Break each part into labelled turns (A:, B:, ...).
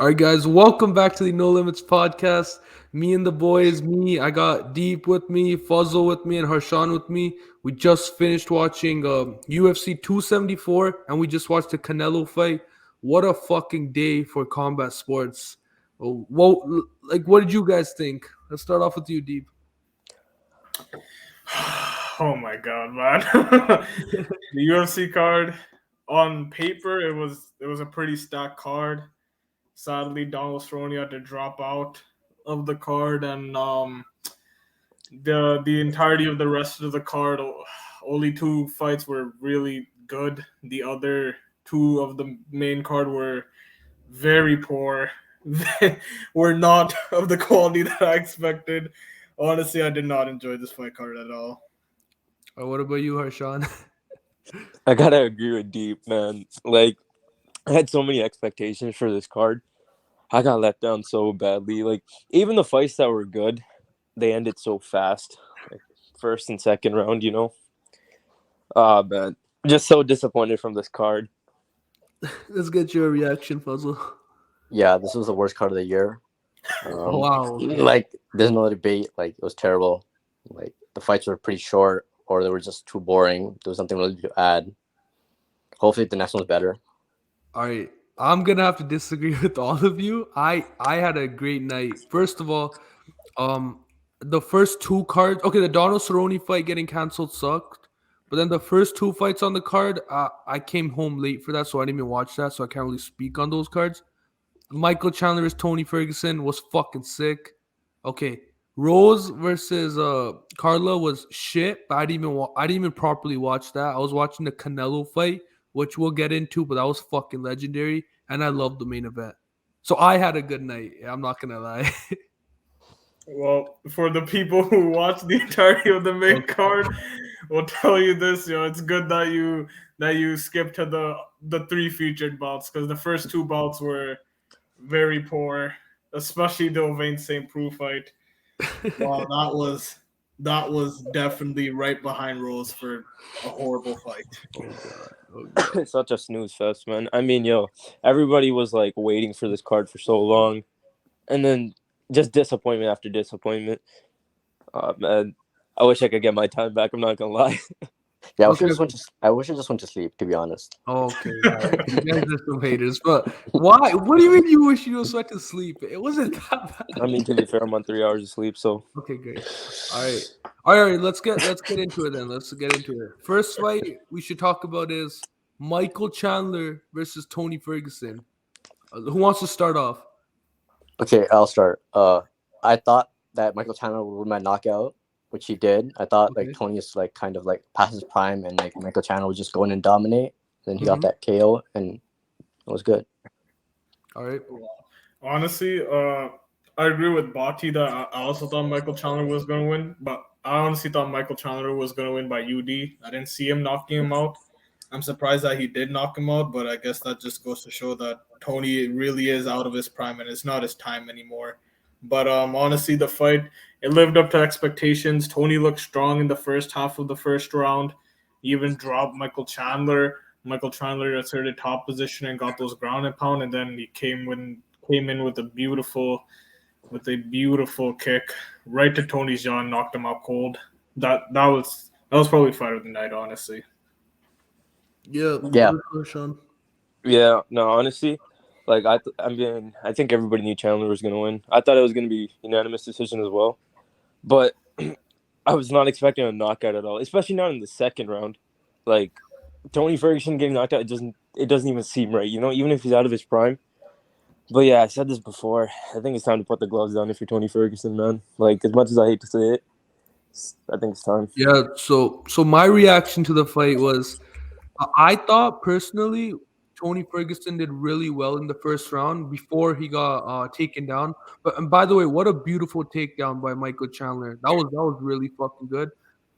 A: All right, guys, welcome back to the No Limits podcast. Me and the boys, I got Deep with me, Fuzzle with me, and Harshan with me. We just finished watching UFC 274, and we just watched the Canelo fight. What a fucking day for combat sports. What did you guys think? Let's start off with you, Deep.
B: Oh my god, man! The UFC card on paper, it was a pretty stacked card. Sadly, Donald Cerrone had to drop out of the card, and the entirety of the rest of the card, only two fights were really good. The other two of the main card were very poor. They were not of the quality that I expected. Honestly, I did not enjoy this fight card at all.
A: What about you, Harshan?
C: I gotta agree with Deep, man. Like, I had so many expectations for this card. I got let down so badly. Like, even the fights that were good, they ended so fast. Like, first and second round, Ah, man. Just so disappointed from this card.
A: Let's get your reaction, Fuzzle.
D: Yeah, this was the worst card of the year.
A: Wow.
D: Like, there's no debate. Like, it was terrible. Like, the fights were pretty short, or they were just too boring. There was nothing really to add. Hopefully, the next one's better.
A: All right, I'm gonna have to disagree with all of you. I had a great night. First of all, the first two cards. Okay, the Donald Cerrone fight getting canceled sucked, but then the first two fights on the card, I came home late for that, so I didn't even watch that, so I can't really speak on those cards. Michael Chandler versus Tony Ferguson was fucking sick. Okay, Rose versus Carla was shit, but I didn't even properly watch that. I was watching the Canelo fight, which we'll get into, but that was fucking legendary, and I loved the main event. So I had a good night. I'm not gonna lie.
B: Well, for the people who watch the entirety of the main card, we'll tell you this, it's good that you skipped to the three featured bouts, because the first two bouts were very poor, especially the Ovain St. Preux fight. Wow, that was definitely right behind Rose for a horrible fight.
C: It's such a snooze fest, man. I mean, everybody was like waiting for this card for so long, and then just disappointment after disappointment. Man, I wish I could get my time back. I'm not gonna lie.
D: Yeah,
A: Okay.
D: I wish I just went to sleep, to be honest.
A: Okay, you guys are some haters, but why? What do you mean you wish you just went to sleep? It wasn't that bad.
C: I mean, to be fair, I'm on 3 hours of sleep, so
A: Okay, great. All right. Let's get into it then. Let's get into it. First fight we should talk about is Michael Chandler versus Tony Ferguson. Who wants to start off?
D: Okay, I'll start. I thought that Michael Chandler would win my knockout, which he did. I thought
A: Okay.
D: like Tony is like kind of like past his prime, and like Michael Chandler would just go in and dominate. Then he got that KO, and it was good.
A: All right.
B: Honestly, I agree with Bati that I also thought Michael Chandler was going to win, but I honestly thought Michael Chandler was going to win by UD. I didn't see him knocking him out. I'm surprised that he did knock him out, but I guess that just goes to show that Tony really is out of his prime and it's not his time anymore. But honestly, the fight, it lived up to expectations. Tony looked strong in the first half of the first round. He even dropped Michael Chandler. Michael Chandler asserted top position and got those ground and pound, and then he came in with a beautiful kick right to Tony's jaw and knocked him out cold. That was probably fight of the night, honestly.
D: Yeah.
A: Sean.
C: yeah. No, honestly, like I think everybody knew Chandler was gonna win. I thought it was gonna be unanimous decision as well, but I was not expecting a knockout at all, especially not in the second round. Like Tony Ferguson getting knocked out, it doesn't even seem right, even if he's out of his prime. But yeah, I said this before. I think it's time to put the gloves down if you're Tony Ferguson, man. Like, as much as I hate to say it, I think it's time.
A: Yeah. So my reaction to the fight was, I thought personally Tony Ferguson did really well in the first round before he got taken down. But and by the way, what a beautiful takedown by Michael Chandler. That was really fucking good.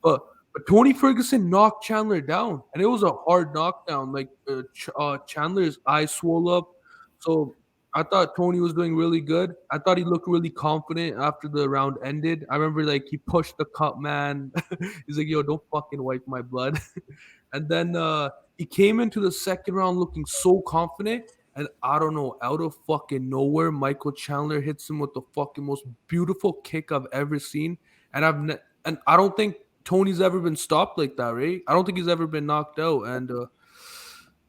A: But Tony Ferguson knocked Chandler down, and it was a hard knockdown. Like Chandler's eyes swole up. So I thought Tony was doing really good. I thought he looked really confident after the round ended. I remember like he pushed the cut man. He's like, "Yo, don't fucking wipe my blood." And then he came into the second round looking so confident. And I don't know, out of fucking nowhere, Michael Chandler hits him with the fucking most beautiful kick I've ever seen. And and I don't think Tony's ever been stopped like that, right? I don't think he's ever been knocked out. And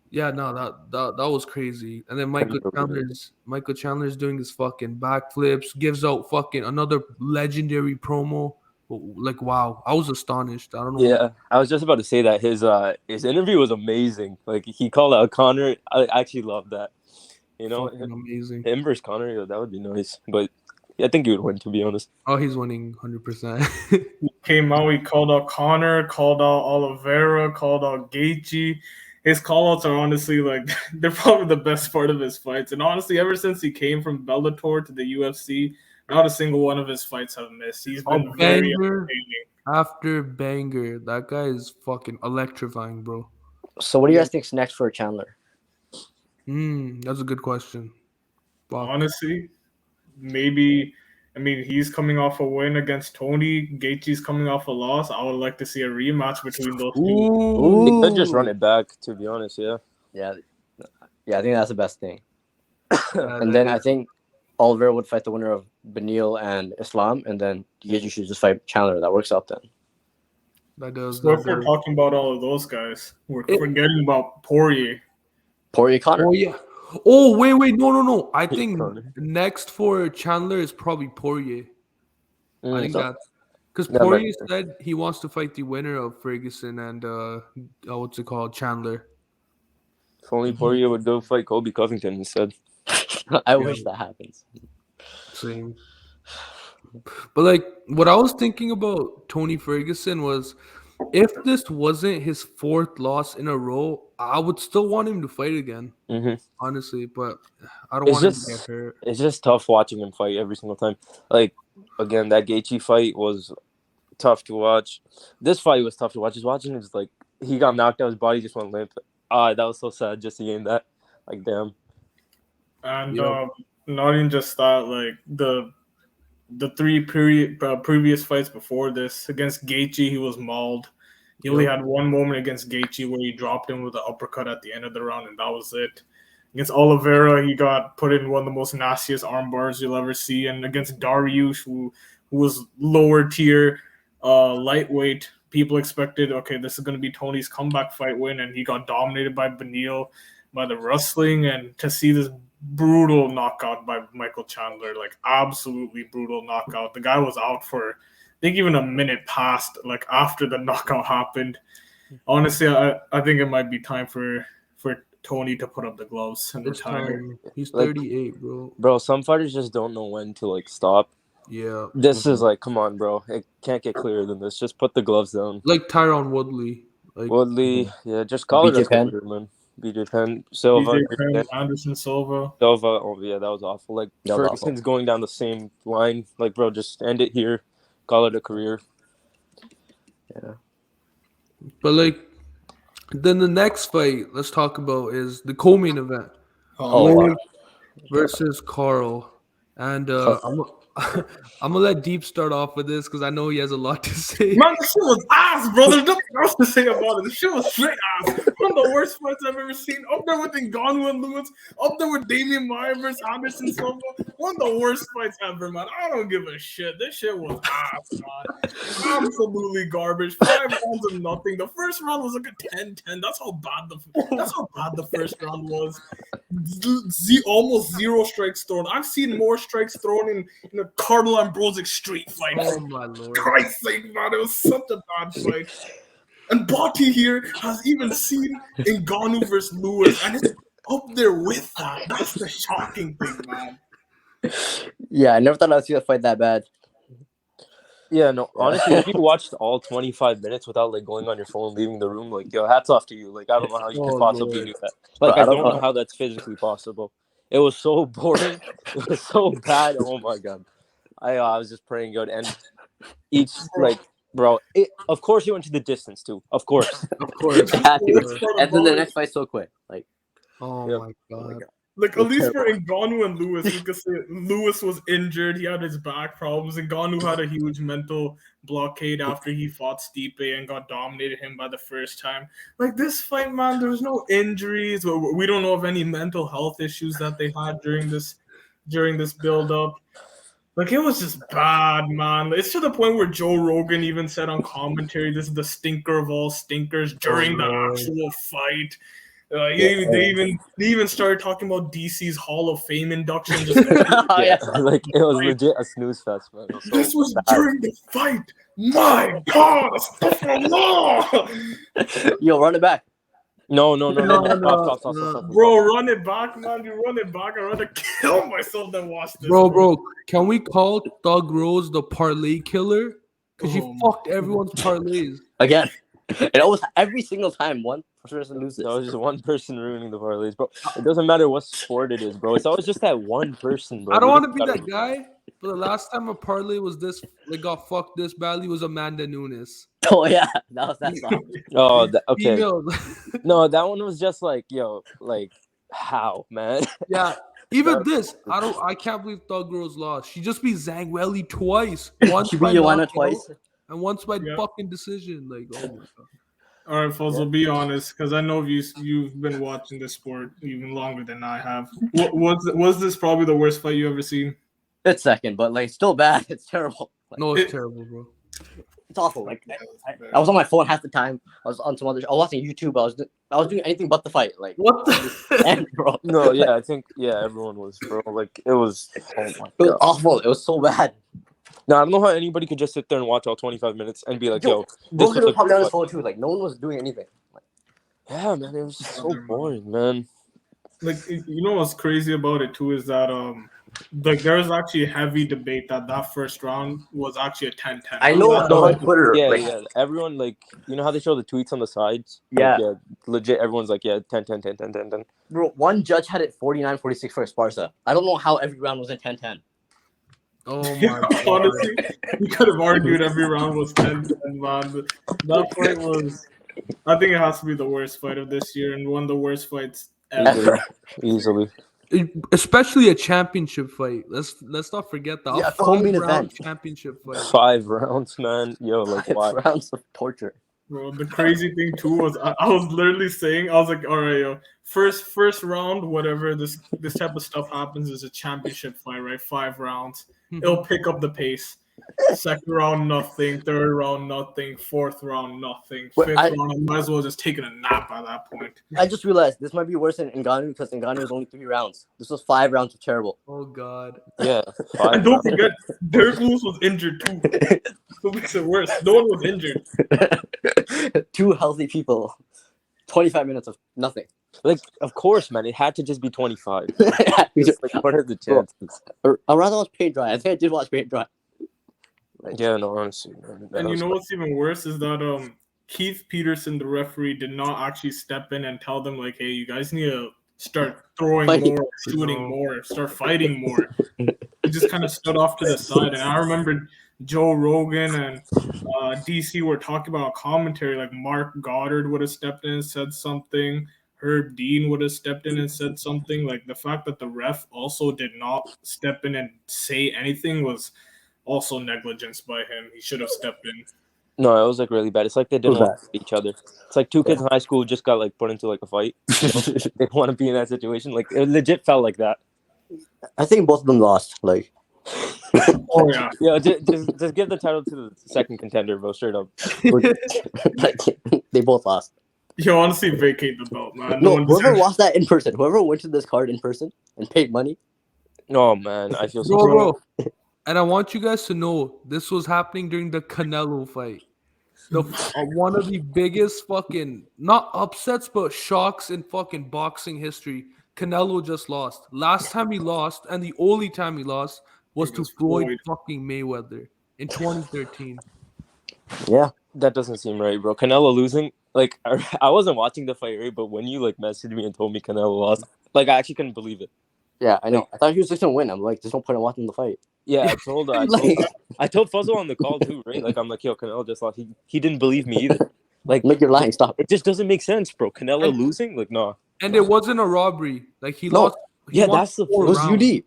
A: yeah, no, that was crazy. And then Michael Chandler's doing his fucking backflips, gives out fucking another legendary promo. Like, wow, I was astonished. I don't know.
C: Yeah, I was just about to say that his interview was amazing. Like he called out Connor. I actually love that. You know,
A: Fucking amazing.
C: him versus Connor, yeah, that would be nice. But I think he would win, to be honest.
A: Oh, he's winning 100%.
B: Came out, he called out Connor, called out Oliveira, called out Gaethje. His callouts are honestly like they're probably the best part of his fights. And honestly, ever since he came from Bellator to the UFC, not a single one of his fights have missed. He's been very entertaining.
A: After banger, that guy is fucking electrifying, bro.
D: So what do you guys think's next for Chandler?
A: That's a good question. Fuck.
B: Honestly, maybe. I mean, he's coming off a win against Tony. Gaethje's coming off a loss. I would like to see a rematch between those two.
C: He could just run it back, to be honest. Yeah.
D: Yeah, I think that's the best thing. And then I think Oliver would fight the winner of Beneil and Islam, and then Gaethje should just fight Chandler. That works out then.
A: That does.
B: So if we're talking about all of those guys, we're forgetting about Poirier.
D: Connor.
A: Oh yeah. Oh wait, no. I think next for Chandler is probably Poirier. I think that's because Poirier said he wants to fight the winner of Ferguson and what's it called, Chandler.
C: If only Poirier would go fight Colby Covington instead.
D: I wish that happens.
A: Same. But like what I was thinking about Tony Ferguson was, if this wasn't his fourth loss in a row, I would still want him to fight again. Honestly, but I don't want him to get hurt.
C: It's just tough watching him fight every single time. Like again, that Gaethje fight was tough to watch. This fight was tough to watch. Just watching is like he got knocked out, his body just went limp. That was so sad just seeing that. Like damn.
B: And not even just that, like the three previous fights before this against Gaethje, he was mauled. He only had one moment against Gaethje where he dropped him with an uppercut at the end of the round, and that was it. Against Oliveira, he got put in one of the most nastiest arm bars you'll ever see. And against Dariush, who was lower tier, lightweight, people expected, okay, this is going to be Tony's comeback fight win, and he got dominated by Beneil, by the wrestling, and to see this brutal knockout by Michael Chandler, like absolutely brutal knockout. The guy was out for, I think, even a minute past, like after the knockout happened. Honestly, I think it might be time for Tony to put up the gloves and retire.
A: He's 38, bro.
C: Bro, some fighters just don't know when to like stop.
A: Yeah.
C: This is like, come on, bro. It can't get clearer than this. Just put the gloves down.
A: Like Tyron Woodley.
C: Just call it a
D: Penn.
C: career, man. BJ Penn, Silva,
B: Anderson Silva.
C: Oh yeah, that was awful. Like Ferguson's going down the same line. Like, bro, just end it here. Call it a career.
D: Yeah.
A: But like, then the next fight let's talk about is the co-main event. Versus Carl. And I'm gonna let Deep start off with this because I know he has a lot to say.
B: Man, this shit was ass, bro. There's nothing else to say about it. This shit was straight ass. One of the worst fights I've ever seen. Up there with Ngannou and Lewis. Up there with Damian Maia versus Anderson Silva. One of the worst fights ever, man. I don't give a shit. This shit was ass, man. Absolutely garbage. 5 rounds of nothing. The first round was like a 10-10. That's how bad the first round was. Almost 0 strikes thrown. I've seen more strikes thrown in a Carla Ambrosic street fight.
A: Oh my lord!
B: Christ's sake, man, it was such a bad fight. And Botti here has even seen Ngannou versus Lewis, and it's up there with that. That's the shocking thing, man.
D: Yeah, I never thought I'd see that fight that bad.
C: Yeah, no, honestly, if you watched all 25 minutes without like going on your phone, leaving the room, like, yo, hats off to you. Like, I don't know how you could possibly do that. Like, I don't know how that's physically possible. It was so boring. It was so bad. Oh my god. I was just praying good, and each like, bro. Of course, he went to the distance too. Of course.
D: And then the next fight so quick, like.
A: Oh my god.
B: Like, at least for Ngannou and Lewis, you could say Lewis was injured. He had his back problems. Ngannou had a huge mental blockade after he fought Stipe and got dominated him by the first time. Like, this fight, man, there was no injuries. We don't know of any mental health issues that they had during this build-up. Like, it was just bad, man. It's to the point where Joe Rogan even said on commentary, this is the stinker of all stinkers during the actual fight. They even started talking about DC's Hall of Fame induction. Just
C: like it was legit a snooze fest, man.
B: This was during the fight. My God, astaghfirullah.
D: Yo, run it back.
C: No.
B: Stop. Bro, run it back, man. You run it back. I'd rather kill myself than watch this.
A: Bro, can we call Thug Rose the parlay killer? Because she fucked everyone's parlays.
D: Again. It always every single time one person loses.
C: That was just one person ruining the parlays, bro. It doesn't matter what sport it is, bro. It's always just that one person, bro.
A: I don't want to be that guy, but the last time a parlay was this, like, got fucked this badly was Amanda Nunes.
D: Oh yeah, that was that song.
C: Oh, okay. No, that one was just like, yo, like, how, man?
A: Yeah. Even this, I can't believe Thug Rose lost. She just beat Zhang Weili twice. Once
D: she beat Joanna twice.
A: And once by fucking decision, like, oh my God.
B: All right, Fuzzle, be honest, because I know you've been watching this sport even longer than I have. Was this probably the worst fight you ever seen?
D: It's second, but like still bad. It's terrible. Like,
A: no, it's terrible, bro.
D: It's awful. Like I was on my phone half the time. I was on some other. I was watching YouTube. I was doing anything but the fight. Like
A: what the?
D: Bro.
C: No, yeah, I think everyone was, bro. Like it was. Oh my God.
D: It was awful. It was so bad.
C: No, I don't know how anybody could just sit there and watch all 25 minutes and be like, yo,
D: this was probably on his phone too. Like no one was doing anything. Like,
C: yeah, man, it was just so boring, man.
B: Like, you know what's crazy about it too is that like there was actually a heavy debate that first round was actually a 10-10.
D: I know on Twitter.
C: Yeah. Everyone, like, you know how they show the tweets on the sides?
D: Yeah.
C: Like, legit, everyone's like, 10-10.
D: Bro, one judge had it 49-46 for Esparza. I don't know how every round was a 10-10.
A: Oh my God.
B: Honestly, you could have argued every round was 10-10, man. That fight was, I think it has to be the worst fight of this year and one of the worst fights ever.
C: Easily.
A: Especially a championship fight. Let's not forget that.
D: Yeah, co-main event.
A: Championship fight.
C: 5 rounds, man. Yo, like
D: 5 rounds of torture.
B: Bro, the crazy thing too was I was literally saying, I was like, all right, yo, first round, whatever this type of stuff happens is a championship fight, right? 5 rounds. It'll pick up the pace. Second round, nothing. Third round, nothing. Fourth round, nothing. Fifth round, I might as well just taking a nap at that point.
D: I just realized this might be worse than Ngannou because Ngannou was only 3 rounds. This was 5 rounds of terrible.
A: Oh God.
C: Yeah.
B: And don't forget, Derek Lewis was injured too. So it makes it worse. No one was injured.
D: 2 healthy people. 25 minutes of nothing.
C: Like, of course, man. It had to just be 25.
D: Just,
C: like, what are the chances?
D: I'd rather watch paint dry. I think I did watch paint dry.
C: Like, yeah, no, honestly. Man,
B: and you know what's even worse is that Keith Peterson, the referee, did not actually step in and tell them, like, hey, you guys need to start throwing more, shooting more, start fighting more. He just kind of stood off to the side. And I remember Joe Rogan and DC were talking about commentary, like Mark Goddard would have stepped in and said something. Herb Dean would have stepped in and said something. Like, the fact that the ref also did not step in and say anything was also negligence by him. He should have stepped in.
C: No, it was like really bad. It's like they didn't want to each other. It's like 2 kids in high school who just got like put into like a fight. They didn't want to be in that situation. Like, it legit felt like that.
D: I think both of them lost. Like,
B: oh yeah,
C: yeah. Just give the title to the second contender, bro. Straight up.
D: like, they both lost.
B: Yo, honestly, vacate the belt, man.
D: No, whoever watched that in person, whoever went to this card in person and paid money.
C: Oh man, I feel so.
A: Bro. And I want you guys to know this was happening during the Canelo fight. One of the biggest fucking, not upsets, but shocks in fucking boxing history. Canelo just lost. Last time he lost, and the only time he lost, was to Floyd fucking Mayweather in 2013.
D: Yeah.
C: That doesn't seem right, bro. Canelo losing, like, I wasn't watching the fight, right? But when you, like, messaged me and told me Canelo lost, like, I actually couldn't believe it.
D: Yeah, I know. I thought he was just going to win. I'm like, there's no point in watching the fight.
C: Yeah, I told Fuzzle on the call, too, right? Like, I'm like, yo, Canelo just lost. He didn't believe me either. Like,
D: you're lying. Stop.
C: It just doesn't make sense, bro. Canelo losing? Like, no.
A: And it wasn't a robbery. Like, he lost He
C: Yeah,
A: won
C: that's the.
D: It
A: 4
D: was
A: rounds.
D: UD.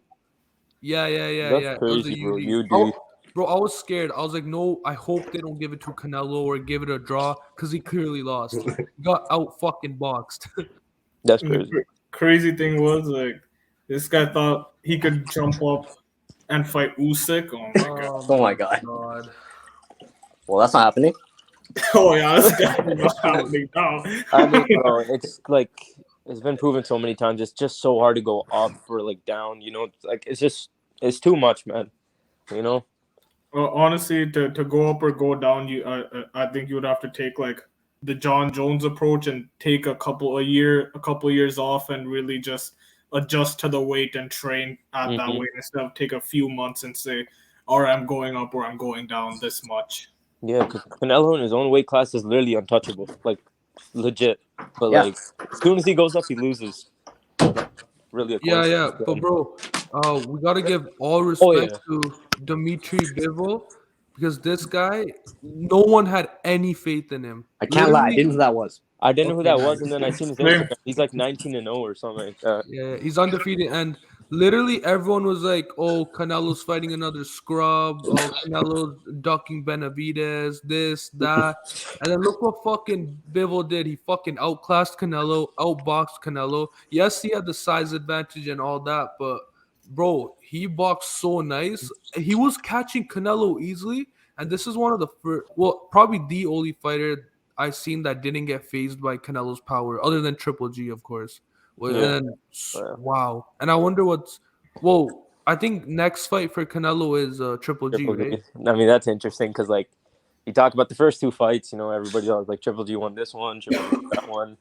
A: Yeah.
C: That's
A: It was a
C: crazy, bro.
A: UD.
C: You do.
A: Bro, I was scared. I was like, no, I hope they don't give it to Canelo or give it a draw because he clearly lost. He got out fucking boxed.
C: That's
B: And the
C: crazy.
B: crazy thing was like this guy thought he could jump up and fight Usyk. Oh my god.
D: Oh my god.
A: God.
D: Well, that's not happening.
B: Oh yeah, that's definitely not happening now.
C: I mean, bro, it's like it's been proven so many times. It's just so hard to go up or like down. You know, it's like it's too much, man. You know.
B: Well, honestly, to go up or go down, I think you would have to take like the John Jones approach and take a couple years off, and really just adjust to the weight and train at that
C: Mhm.
B: weight instead of take a few months and say, all right, I'm going up or I'm going down this much.
C: Yeah, because Canelo in his own weight class is literally untouchable, like legit. But
D: Yeah.
C: like, as soon as he goes up, he loses. Really, a coin
A: Yeah.
C: flip.
A: But bro, we gotta give all
C: Oh
A: respect
C: yeah,
A: to Dmitry Bivol because this guy, no one had any faith in him.
D: I can't lie. I didn't know who that was.
C: I didn't know who
A: Okay,
C: that was,
A: nice.
C: and then I seen his
B: Same.
C: Instagram. He's like 19-0 or something like that.
A: Yeah, he's undefeated, and literally everyone was like, "Oh, Canelo's fighting another scrub. Oh, Canelo's ducking Benavidez. This, that." And then look what fucking Bivol did. He fucking outclassed Canelo, outboxed Canelo. Yes, he had the size advantage and all that, but bro, he boxed so nice. He was catching Canelo easily, and this is one of the first, well, probably the only fighter I've seen that didn't get phased by Canelo's power, other than Triple G, of course. Well,
C: Yeah.
A: and
C: Yeah.
A: wow. And I wonder what's. Whoa, I think next fight for Canelo is Triple G,
C: Triple G.
A: right?
C: I mean, that's interesting because like you talk about the first two fights. You know, everybody else like Triple G won this one, Triple G won that one.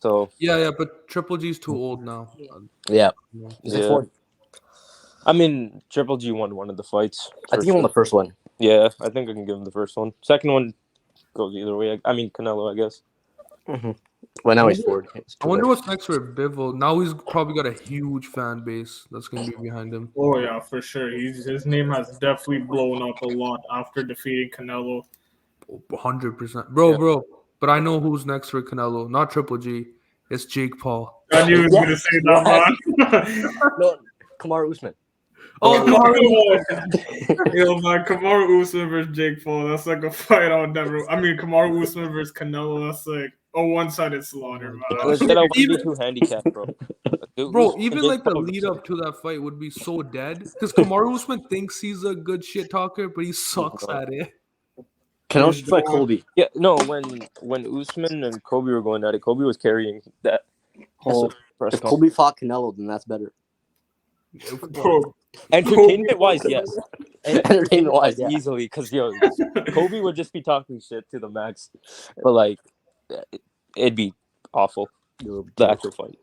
C: So
A: Yeah, but Triple G's too old now.
D: Yeah.
A: Yeah.
D: He's like
C: yeah,
D: 40.
C: I mean, Triple G won one of the fights.
D: I think he won the first one.
C: Yeah, I think I can give him the first one. Second one goes either way. I mean, Canelo, I guess.
D: Well, now he's 40. It's
A: I
D: too
A: wonder
D: late.
A: what's next for Bivol. Now he's probably got a huge fan base that's gonna be behind him.
B: Oh yeah, for sure. His name has definitely blown up a lot after defeating Canelo.
A: 100%, bro,
C: Yeah.
A: bro. But I know who's next for Canelo. Not Triple G. It's Jake Paul.
B: I knew he was
D: Yes.
B: gonna say that, man.
D: No, Kamaru Usman.
A: Oh,
B: Come
A: Kamaru.
B: on. Yo, man, Kamaru Usman versus Jake Paul. That's like a fight I would never. I mean, Kamaru Usman versus Canelo. That's like a one-sided slaughter, man.
C: Let's get a
A: Even-
C: 1v2 handicap, bro.
A: Bro, even
C: Jake
A: like the
C: Paul
A: lead
C: versus-
A: up to that fight would be so dead because Kamaru Usman thinks he's a good shit talker, but he sucks
C: No.
A: at it.
D: Canelo should fight Colby.
C: Yeah, no. When Usman and Kobe were going at it, Kobe was carrying that.
D: Oh,
C: press
D: if
C: conference.
D: Colby fought Canelo, then that's better.
B: Bro,
C: Entertainment wise, yes.
D: Entertainment wise, yeah.
C: Easily, because Kobe would just be talking shit to the max, but like, it'd be awful. The actual fight.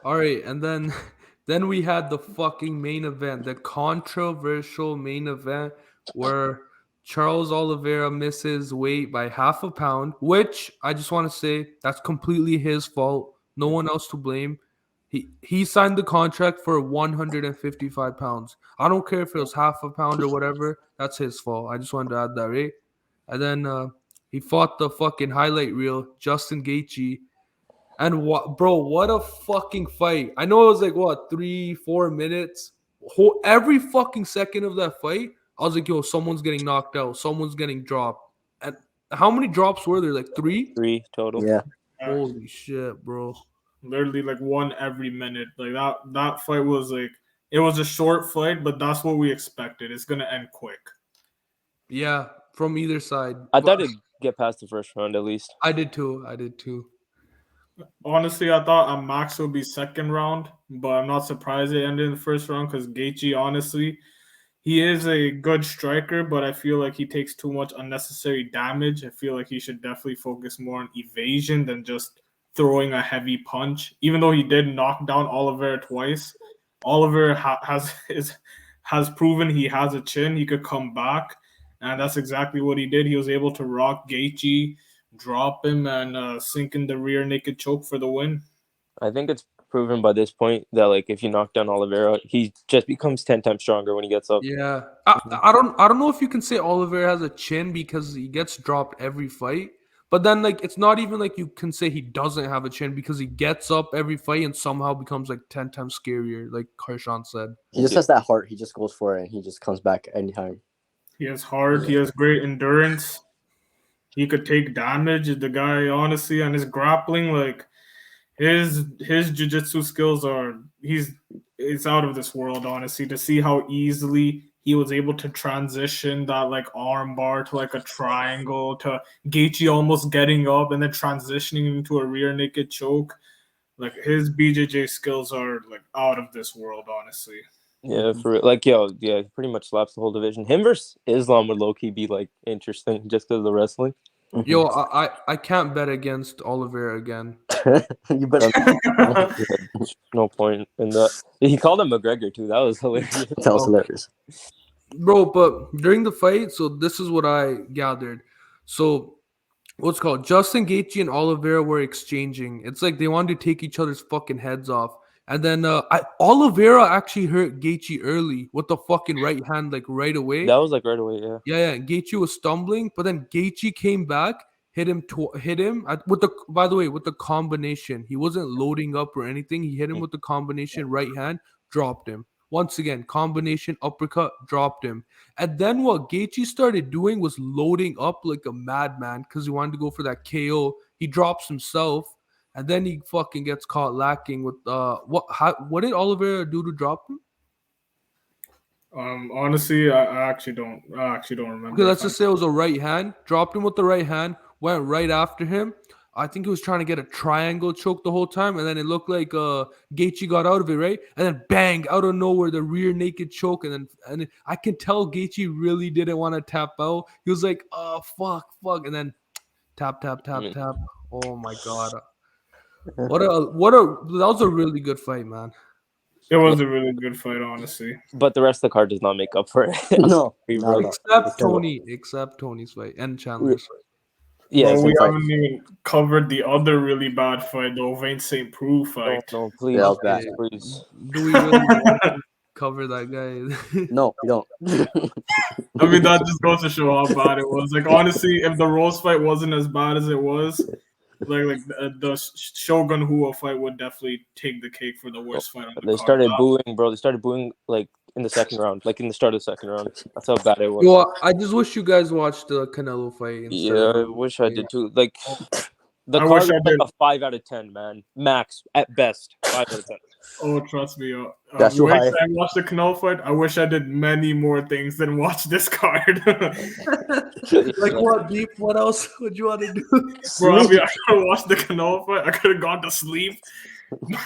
A: All right, and then we had the fucking main event, the controversial main event where Charles Oliveira misses weight by half a pound, which I just want to say that's completely his fault. No one else to blame. He signed the contract for 155 pounds. I don't care if it was half a pound or whatever. That's his fault. I just wanted to add that, right? And then he fought the fucking highlight reel, Justin Gaethje. And what a fucking fight. I know it was like, 3-4 minutes. Every fucking second of that fight, I was like, yo, someone's getting knocked out. Someone's getting dropped. And how many drops were there? Like 3?
C: 3 total.
D: Yeah.
A: Holy shit, bro.
B: literally like one every minute. Like that fight was like it was a short fight, but that's what we expected. It's gonna end quick.
A: Yeah, from either side.
C: I
A: But
C: thought it'd get past the first round at least.
A: I did too.
B: Honestly, I thought a max would be second round, but I'm not surprised it ended in the first round because Gaethje, honestly, he is a good striker, but I feel like he takes too much unnecessary damage. I feel like he should definitely focus more on evasion than just throwing a heavy punch. Even though he did knock down Oliveira twice, Oliver has proven he has a chin. He could come back, and that's exactly what he did. He was able to rock Gaethje, drop him, and sink in the rear naked choke for the win.
C: I think it's proven by this point that like if you knock down Oliveira, he just becomes 10 times stronger when he gets up.
A: Yeah. I don't know if you can say Oliveira has a chin because he gets dropped every fight, But then like it's not even like you can say he doesn't have a chin because he gets up every fight and somehow becomes like 10 times scarier, like Karshan said.
D: He just has that heart. He just goes for it and he just comes back anytime.
B: He has heart. He has great endurance. He could take damage. The guy, honestly, and his grappling, like his jiu-jitsu skills it's out of this world, honestly. To see how easily he was able to transition that like arm bar to like a triangle, to Gaethje almost getting up and then transitioning into a rear naked choke. Like his BJJ skills are like out of this world, honestly.
C: Yeah, for like he pretty much slaps the whole division. Him versus Islam would low key be like interesting just because of the wrestling.
A: Yo, I can't bet against Oliveira again.
D: You better.
C: No point in that. He called him McGregor too. That was hilarious.
D: That was hilarious.
A: Bro, but during the fight, so this is what I gathered. So what's called Justin Gaethje and Oliveira were exchanging. It's like they wanted to take each other's fucking heads off. And then Oliveira actually hurt Gaethje early with the fucking right hand, like right away.
C: That was like right away, yeah.
A: Yeah. Gaethje was stumbling, but then Gaethje came back, hit him with the combination. He wasn't loading up or anything. He hit him with the combination right hand, dropped him. Once again, combination uppercut, dropped him. And then what Gaethje started doing was loading up like a madman because he wanted to go for that KO. He drops himself, and then he fucking gets caught lacking with what did Oliveira do to drop him?
B: Honestly, I actually don't remember.
A: Okay, let's just say it was a right hand. Dropped him with the right hand. Went right after him. I think he was trying to get a triangle choke the whole time, and then it looked like Gaethje got out of it, right? And then bang, out of nowhere, the rear naked choke, and I can tell Gaethje really didn't want to tap out. He was like, "Oh fuck," and then tap. Oh my god, that was a really good fight, man.
B: It was a really good fight, honestly.
C: But the rest of the card does not make up for it.
D: No,
A: Except Tony's fight and Chandler's fight.
C: Yeah,
B: we haven't even covered the other really bad fight, the Ovain St. Preux fight.
C: No, please,
D: that was bad.
C: please.
A: Do we really want to cover that guy?
D: No, we don't.
B: I mean, that just goes to show how bad it was. Like, honestly, if the Rose fight wasn't as bad as it was, the Shogun Hua fight would definitely take the cake for the worst fight on the
C: They
B: card.
C: started booing, bro. They started booing like in the second round, like in the start of the second round. That's how bad it was.
A: Well, I just wish you guys watched the Canelo fight.
C: Yeah, I wish I did too. Like the
B: I
C: card
B: wish
C: was
B: I
C: like
B: did.
C: a 5 out of 10, man. Max at best, 5 out of 10.
B: Oh, trust me.
D: That's too high.
B: I watched the Canelo fight. I wish I did many more things than watch this card.
A: Like what, Beef? What else would you want to do?
B: Bro, I mean, I could have watched the Canelo fight. I could have gone to sleep.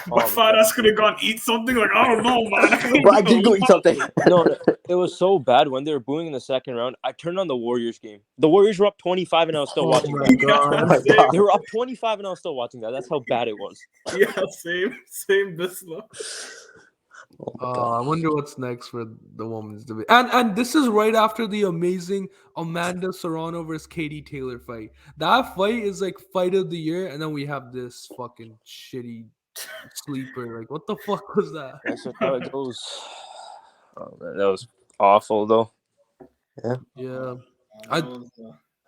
B: My fat ass could have gone eat something. Like, I don't know, man.
D: But I did go eat something.
C: No, it was so bad when they were booing in the second round. I turned on the Warriors game. The Warriors were up 25 and I was still watching
A: my
C: that.
A: God.
C: They were up 25 and I was still watching that. That's how bad it was.
B: Yeah, same this low.
A: I wonder what's next for the women's division. And this is right after the amazing Amanda Serrano versus Katie Taylor fight. That fight is like fight of the year, and then we have this fucking shitty sleeper. Like, what the fuck was that?
C: That's just how it goes. Oh, man, that was awful, though.
A: Yeah.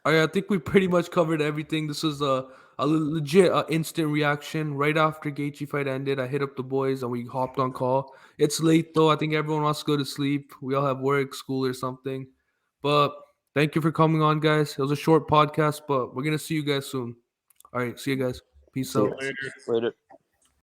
A: I think we pretty much covered everything. This was a legit instant reaction. Right after Gaethje fight ended, I hit up the boys and we hopped on call. It's late though. I think everyone wants to go to sleep. We all have work, school, or something. But thank you for coming on, guys. It was a short podcast, but we're gonna see you guys soon. All right, see you guys. Peace out.
B: Later.
C: Later.